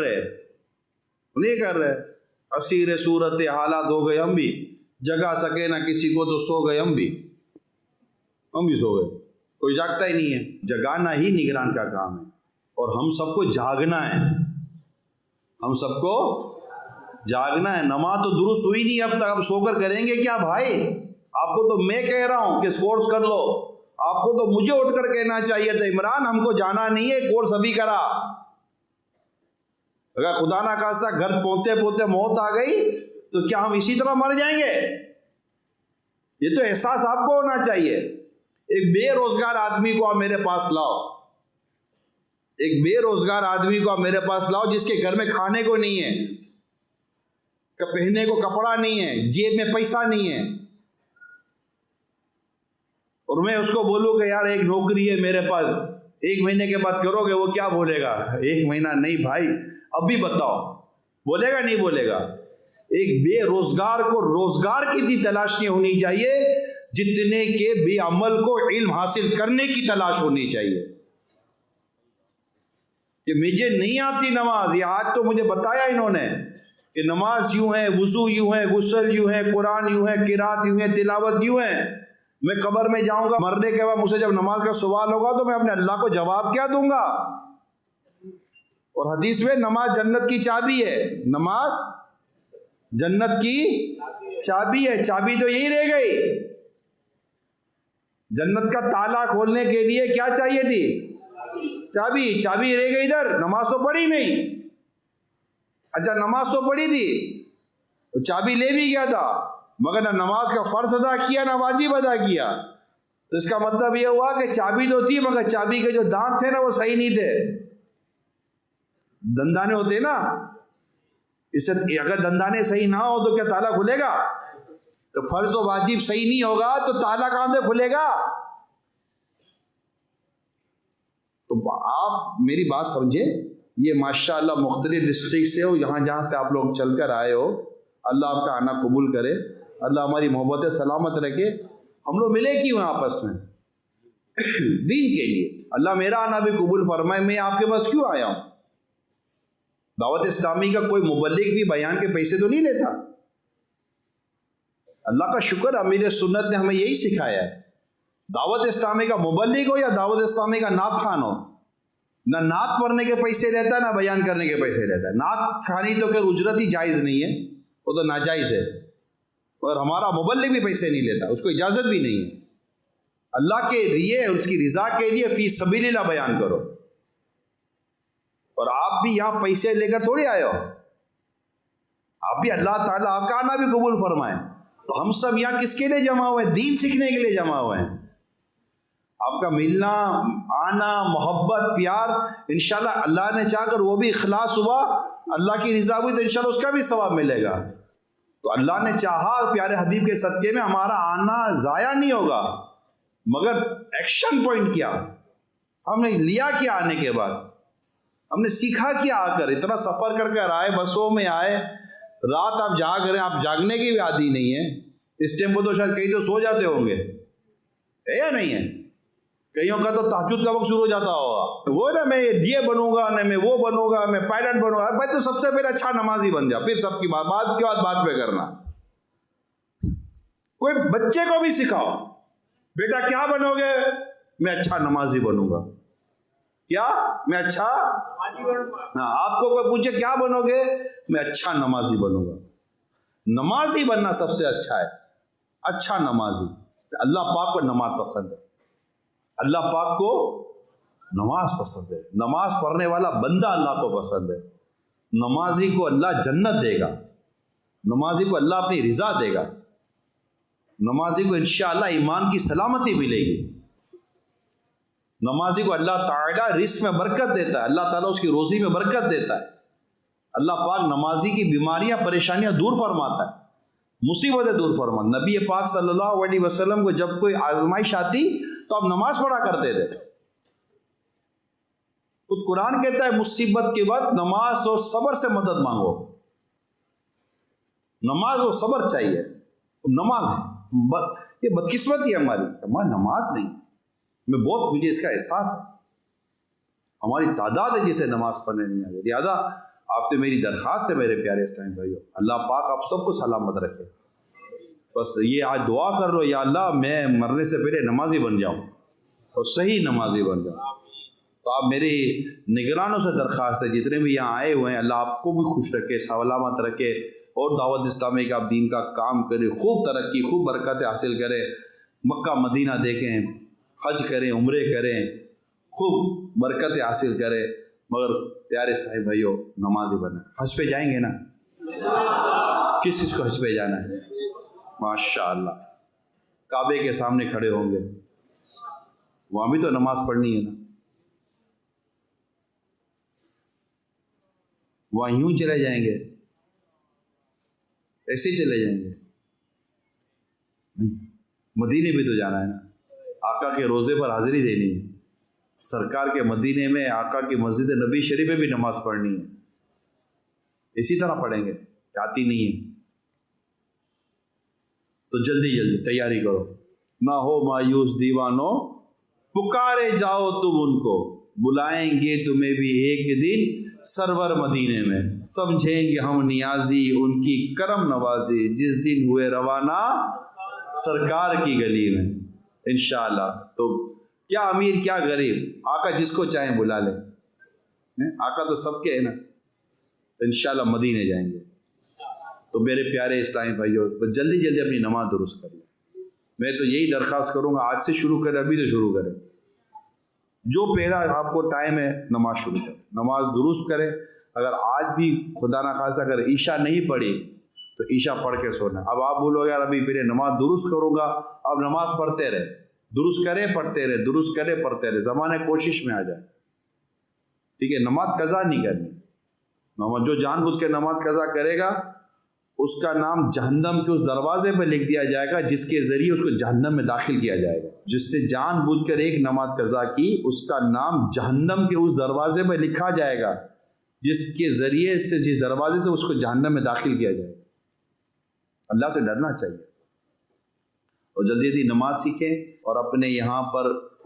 رہے اسیر صورت حالات ہو گئے, ہم بھی جگا سکے نہ کسی کو تو سو گئے, ہم بھی سو گئے, کوئی جاگتا ہی نہیں ہے. جگانا ہی نگران کا کام ہے اور ہم سب کو جاگنا ہے, ہم سب کو جاگنا ہے. نماز تو درست ہوئی نہیں اب تک, اب سو کر کریں گے کیا بھائی؟ آپ کو تو میں کہہ رہا ہوں کہ کورس کر لو, آپ کو تو مجھے اٹھ کر کہنا چاہیے تھا عمران ہم کو جانا نہیں ہے, کورس ابھی کرا. اگر خدا نہ خاصہ گھر پہنچتے موت آ گئی تو کیا ہم اسی طرح مر جائیں گے؟ یہ تو احساس آپ کو ہونا چاہیے. ایک بے روزگار آدمی کو آپ میرے پاس لاؤ, ایک بے روزگار آدمی کو آپ میرے پاس لاؤ جس کے گھر میں کھانے کو نہیں ہے, پہننے کو کپڑا نہیں ہے, جیب میں پیسہ نہیں ہے, اور میں اس کو بولوں کہ یار ایک نوکری ہے میرے پاس, 1 مہینے کے بعد کرو گے, وہ کیا بولے گا؟ 1 مہینہ نہیں بھائی, اب بھی بتاؤ, بولے گا نہیں بولے گا؟ ایک بے روزگار کو روزگار کی بھی تلاش نہیں ہونی چاہیے جتنے کے بے عمل کو علم حاصل کرنے کی تلاش ہونی چاہیے. کہ مجھے نہیں آتی نماز, یہ آج تو مجھے بتایا انہوں نے کہ نماز یوں ہے, وضو یوں ہے, غسل یوں ہے, قرآن یوں ہے, قرات یوں ہے, تلاوت یوں ہے. میں قبر میں جاؤں گا, مرنے کے بعد مجھ سے جب نماز کا سوال ہوگا تو میں اپنے اللہ کو جواب کیا دوں گا؟ اور حدیث میں نماز جنت کی چابی ہے, نماز جنت کی چابی ہے. چابی تو یہی رہ گئی. جنت کا تالا کھولنے کے لیے کیا چاہیے تھی؟ چابی رہ گئی ادھر, نماز تو پڑھی نہیں. اچھا نماز تو پڑھی تھی, چابی لے بھی گیا تھا, مگر نہ نماز کا فرض ادا کیا نہ واجب ادا کیا. تو اس کا مطلب یہ ہوا کہ چابی تو تھی مگر چابی کے جو دانت تھے نا وہ صحیح نہیں تھے. دندانے ہوتے نا, اس سے اگر دندانے صحیح نہ ہو تو کیا تالا کھلے گا؟ تو فرض و واجب صحیح نہیں ہوگا تو تالا کہاں سے کھلے گا؟ تو آپ میری بات سمجھے, یہ ماشاءاللہ مختلف ڈسٹرکٹ سے ہو, یہاں جہاں سے آپ لوگ چل کر آئے ہو, اللہ آپ کا آنا قبول کرے. اللہ ہماری محبت سلامت رکھے. ہم لوگ ملے کیوں ہیں آپس میں؟ دین کے لیے. اللہ میرا آنا بھی قبول فرمائے. میں آپ کے پاس کیوں آیا ہوں؟ دعوت اسلامی کا کوئی مبلغ بھی بیان کے پیسے تو نہیں لیتا. اللہ کا شکر امیر سنت نے ہمیں یہی سکھایا ہے. دعوت اسلامی کا مبلغ ہو یا دعوت اسلامی کا نعت خوان ہو، نہ نعت پڑھنے کے پیسے لیتا ہے نہ بیان کرنے کے پیسے لیتا ہے. نعت خوانی تو خیر اجرت ہی جائز نہیں ہے، وہ تو ناجائز ہے. اور ہمارا مبلغ بھی پیسے نہیں لیتا، اس کو اجازت بھی نہیں ہے. اللہ کے لیے، اس کی رضا کے لیے فی سبیل اللہ بیان کرو. اور آپ بھی یہاں پیسے لے کر تھوڑی آئے ہو، آپ بھی اللہ تعالیٰ آپ کا آنا بھی قبول فرمائے. تو ہم سب یہاں کس کے لیے جمع ہوئے ہیں؟ دین سیکھنے کے لیے جمع ہوئے ہیں. آپ کا ملنا، آنا، محبت، پیار، انشاءاللہ اللہ نے چاہ کر وہ بھی اخلاص ہوا، اللہ کی رضا ہوئی تو انشاءاللہ اس کا بھی ثواب ملے گا. تو اللہ نے چاہا پیارے حبیب کے صدقے میں ہمارا آنا ضائع نہیں ہوگا، مگر ایکشن پوائنٹ کیا ہم نے لیا، کیا آنے کے بعد ہم نے سیکھا کیا. آ کر اتنا سفر کر کر آئے، بسوں میں آئے، رات آپ جاگ رہے ہیں، آپ جاگنے کی بھی عادی نہیں ہے. اس ٹائم کو تو شاید کئی تو سو جاتے ہوں گے، ہے یا نہیں ہے؟ کئیوں کا تو تہجد کا وقت شروع ہو جاتا ہوگا. وہ نا میں یہ بنوں گا، نہ میں وہ بنوں گا، میں پائلٹ بنوں گا. بھائی تو سب سے پہلے اچھا نمازی بن جا، پھر سب کی بات کے بعد پہ کرنا. کوئی بچے کو بھی سکھاؤ، بیٹا کیا بنو گے؟ میں اچھا نمازی بنوں گا. کیا؟ میں اچھا، ہاں. آپ کو کوئی پوچھے کیا بنو گے؟ میں اچھا نمازی بنوں گا. نمازی بننا سب سے اچھا ہے، اچھا نمازی. اللہ پاک کو نماز پسند ہے، اللہ پاک کو نماز پسند ہے. نماز پڑھنے والا بندہ اللہ کو پسند ہے. نمازی کو اللہ جنت دے گا، نمازی کو اللہ اپنی رضا دے گا، نمازی کو انشاءاللہ ایمان کی سلامتی ملے گی. نمازی کو اللہ تعالیٰ رزق میں برکت دیتا ہے، اللہ تعالیٰ اس کی روزی میں برکت دیتا ہے. اللہ پاک نمازی کی بیماریاں، پریشانیاں دور فرماتا ہے، مصیبتیں دور فرماتا. نبی پاک صلی اللہ علیہ وسلم کو جب کوئی آزمائش آتی تو آپ نماز پڑھا کرتے تھے. خود قرآن کہتا ہے مصیبت کے وقت نماز اور صبر سے مدد مانگو. نماز اور صبر چاہیے. نماز ہے، یہ بدقسمتی ہے ہماری، ہماری نماز نہیں. مجھے اس کا احساس ہے، ہماری تعداد ہے جسے نماز پڑھنے نہیں آتی. لہٰذا آپ سے میری درخواست ہے میرے پیارے اسلام بھائیو، اللہ پاک آپ سب کو سلامت رکھے. بس یہ آج دعا کر لو، یا اللہ میں مرنے سے پہلے نمازی بن جاؤں اور صحیح نمازی بن جاؤں. تو آپ میری نگرانوں سے درخواست ہے، جتنے بھی یہاں آئے ہوئے ہیں، اللہ آپ کو بھی خوش رکھے، سلامت رکھے، اور دعوت اسلامی کا آپ دین کا کام کرے، خوب ترقی، خوب برکتیں حاصل کرے، مکہ مدینہ دیکھیں، حج کریں، عمرے کریں، خوب برکتیں حاصل کرے. مگر پیارے اسلامی بھائیو نمازی بنا. حج پہ جائیں گے نا؟ کس کو حج پہ جانا ہے؟ ماشاءاللہ کعبے کے سامنے کھڑے ہوں گے، وہاں بھی تو نماز پڑھنی ہے نا. وہاں یوں چلے جائیں گے، ایسے چلے جائیں گے؟ مدینے بھی تو جانا ہے نا، آقا کے روزے پر حاضری دینی ہے. سرکار کے مدینے میں آقا کی مسجد نبی شریف میں بھی نماز پڑھنی ہے. اسی طرح پڑھیں گے، آتی نہیں ہے تو جلدی تیاری کرو. نہ ہو مایوس دیوانو، پکارے جاؤ تم ان کو، بلائیں گے تمہیں بھی ایک دن سرور مدینے میں. سمجھیں گے ہم نیازی ان کی کرم نوازی، جس دن ہوئے روانہ سرکار کی گلی میں. انشاءاللہ تو کیا امیر کیا غریب، آقا جس کو چاہیں بلا لیں، آقا تو سب کے ہے نا. انشاءاللہ مدینے جائیں گے. تو میرے پیارے اسلامی بھائیو جلدی اپنی نماز درست کر لیں. میں تو یہی درخواست کروں گا، آج سے شروع کریں، ابھی تو شروع کریں. جو پہلا آپ کو ٹائم ہے نماز شروع کریں، نماز درست کریں. اگر آج بھی خدا نہ خواستہ اگر عشاء نہیں پڑھی تو عشاء پڑھ کے سونا. اب آپ بولو یار ابھی پہلے نماز درست کروں گا، اب نماز پڑھتے رہے، درست کرے پڑھتے رہے، درست کرے پڑھتے رہے، زمانے کوشش میں آ جائے. ٹھیک ہے، نماز قضا نہیں کرنی. نماز جو جان بوجھ کے نماز قضا کرے گا اس کا نام جہنم کے اس دروازے پہ لکھ دیا جائے گا جس کے ذریعے اس کو جہنم میں داخل کیا جائے گا. جس نے جان بوجھ کر ایک نماز قضا کی اس کا نام جہنم کے اس دروازے پہ لکھا جائے گا جس کے ذریعے سے، جس دروازے سے اس کو جہنم میں داخل کیا جائے گا. اللہ سے ڈرنا چاہیے. اور جلدی جلدی نماز سیکھیں اور اپنے یہاں پر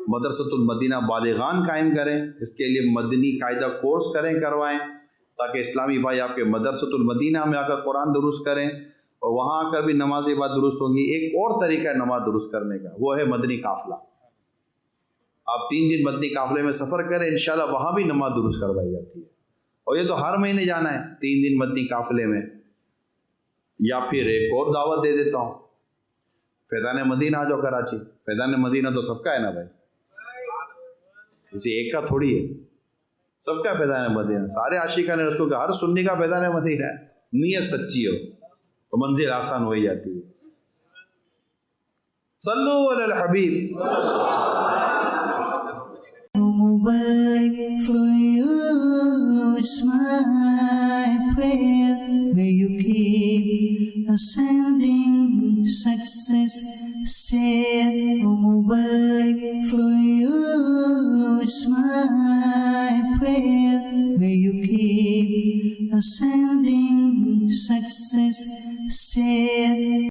مدرسۃ المدینہ بالغان قائم کریں. اس کے لیے مدنی قاعدہ کورس کروائیں تاکہ اسلامی بھائی آپ کے مدرسۃ المدینہ میں آ کر قرآن درست کریں اور وہاں آ کر بھی نماز بعد درست ہوگی. ایک اور طریقہ ہے نماز درست کرنے کا، وہ ہے مدنی قافلہ. آپ 3 دن مدنی قافلے میں سفر کریں، انشاءاللہ وہاں بھی نماز درست کروائی جاتی ہے. اور یہ تو ہر مہینے جانا ہے 3 دن مدنی قافلے میں. یا پھر ایک اور دعوت دے دیتا ہوں، فیضان مدینہ آ جاؤ کراچی. فیضان مدینہ تو سب کا ہے نا بھائی، کسی ایک کا تھوڑی ہے، سب کا فیضان مدینہ. سارے عاشقان رسول کا، ہر سنی کا فیضان مدینہ ہے. نیت سچی ہو تو منزل آسان ہو ہی جاتی ہے. صلو علی الحبیب. Mubarak for you, it's my prayer. May you keep ascending success stair. Oh, Mubarak for you, it's my prayer. May you keep ascending success stair.